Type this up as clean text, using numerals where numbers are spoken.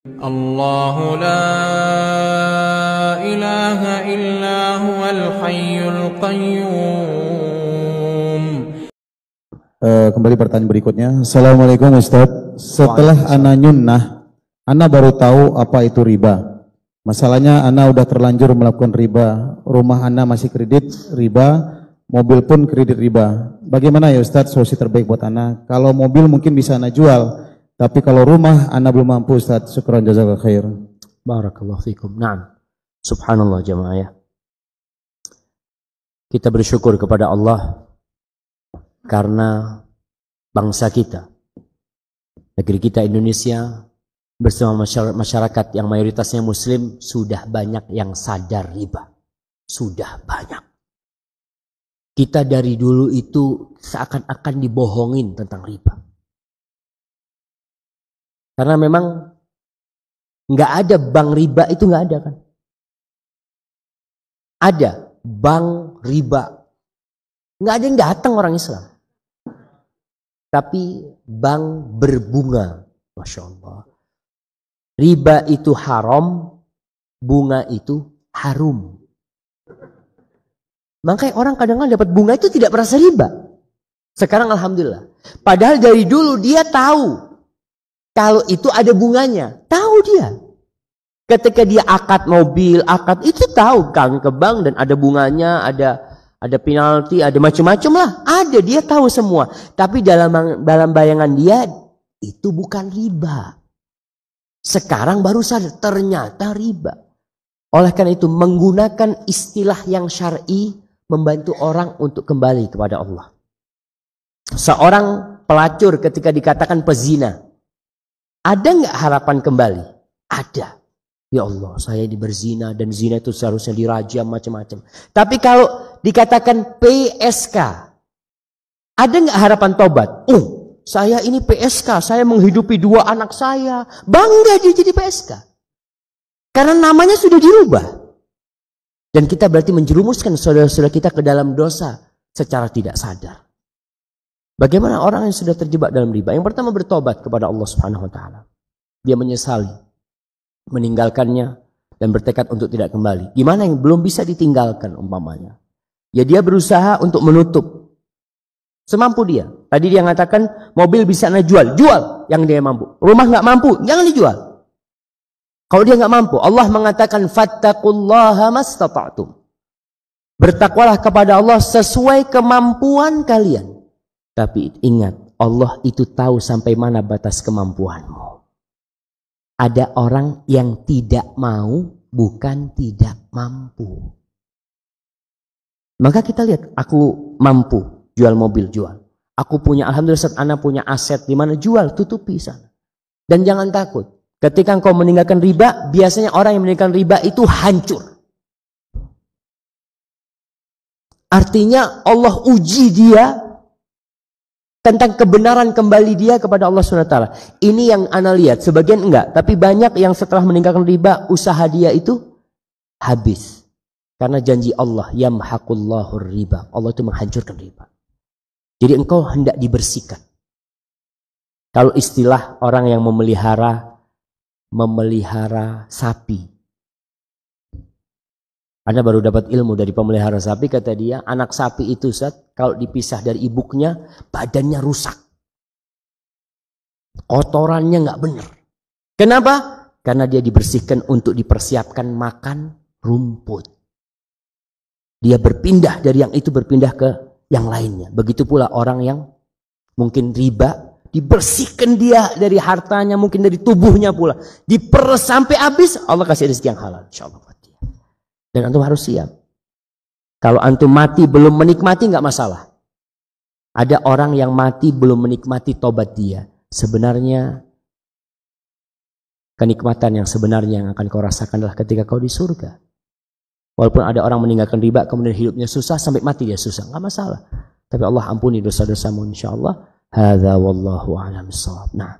الله لا إله إلا هو الحي القيوم. Kembali pertanyaan berikutnya. Assalamualaikum Ustaz. Setelah ana nyunnah, ana baru tahu apa itu riba. Masalahnya ana udah terlanjur melakukan riba. Rumah ana masih kredit riba, mobil pun kredit riba. Bagaimana ya Ustaz solusi terbaik buat ana? Kalau mobil mungkin bisa ana jual, tapi kalau rumah ana belum mampu Ustaz. Syukran jazakallahu khair. Barakallahu fikum. Naam. Subhanallah jamaah ya. Kita bersyukur kepada Allah karena bangsa kita, negeri kita Indonesia bersama masyarakat yang mayoritasnya muslim sudah banyak yang sadar riba. Sudah banyak. Kita dari dulu itu seakan-akan dibohongin tentang riba. Karena memang nggak ada bank riba itu nggak ada kan? Ada bank riba, nggak ada yang datang orang Islam. Tapi bank berbunga, masya Allah. Riba itu haram, bunga itu harum. Makanya orang kadang-kadang dapat bunga itu tidak merasa riba. Sekarang alhamdulillah. Padahal dari dulu dia tahu kalau itu ada bunganya, tahu dia. Ketika dia akad mobil, akad itu tahu kan ke bank dan ada bunganya, ada penalti, ada macam-macam lah. Ada, dia tahu semua. Tapi dalam bayangan dia itu bukan riba. Sekarang baru sadar ternyata riba. Oleh karena itu menggunakan istilah yang syar'i membantu orang untuk kembali kepada Allah. Seorang pelacur ketika dikatakan pezina, ada nggak harapan kembali? Ada. Ya Allah, saya ini berzina dan zina itu seharusnya dirajam macam-macam. Tapi kalau dikatakan PSK, ada nggak harapan tobat? Saya ini PSK, saya menghidupi 2 anak saya. Bangga dia jadi PSK. Karena namanya sudah dirubah. Dan kita berarti menjerumuskan saudara-saudara kita ke dalam dosa secara tidak sadar. Bagaimana orang yang sudah terjebak dalam riba? Yang pertama bertobat kepada Allah Subhanahu wa taala. Dia menyesali meninggalkannya dan bertekad untuk tidak kembali. Gimana yang belum bisa ditinggalkan umpamanya? Ya dia berusaha untuk menutup semampu dia. Tadi dia mengatakan mobil bisa anda jual, jual yang dia mampu. Rumah nggak mampu, jangan dijual. Kalau dia nggak mampu, Allah mengatakan fattaqullaha mastata'tum. Bertakwalah kepada Allah sesuai kemampuan kalian. Tapi ingat, Allah itu tahu sampai mana batas kemampuanmu. Ada orang yang tidak mau, bukan tidak mampu. Maka kita lihat, aku mampu jual mobil, jual. Aku punya, alhamdulillah saat anak punya aset di mana jual, tutupi sana. Dan jangan takut, ketika engkau meninggalkan riba, biasanya orang yang meninggalkan riba itu hancur. Artinya Allah uji dia tentang kebenaran kembali dia kepada Allah SWT. Ini yang ana lihat, sebagian enggak. Tapi banyak yang setelah meninggalkan riba, usaha dia itu habis. Karena janji Allah, yamhaqullahu riba. Allah itu menghancurkan riba. Jadi engkau hendak dibersihkan. Kalau istilah orang yang memelihara sapi. Anda baru dapat ilmu dari pemelihara sapi, kata dia, anak sapi itu kalau dipisah dari ibuknya, badannya rusak. Kotorannya nggak benar. Kenapa? Karena dia dibersihkan untuk dipersiapkan makan rumput. Dia berpindah dari yang itu, berpindah ke yang lainnya. Begitu pula orang yang mungkin riba, dibersihkan dia dari hartanya, mungkin dari tubuhnya pula. Diperes sampai habis, Allah kasih rezeki yang halal. InsyaAllah. Dan antum harus siap. Kalau antum mati belum menikmati nggak masalah. Ada orang yang mati belum menikmati tobat dia. Sebenarnya kenikmatan yang sebenarnya yang akan kau rasakan adalah ketika kau di surga. Walaupun ada orang meninggalkan riba kemudian hidupnya susah sampai mati dia susah, nggak masalah. Tapi Allah ampuni dosa-dosamu insyaallah. Hadza wallahu a'lam bissawab. Nah.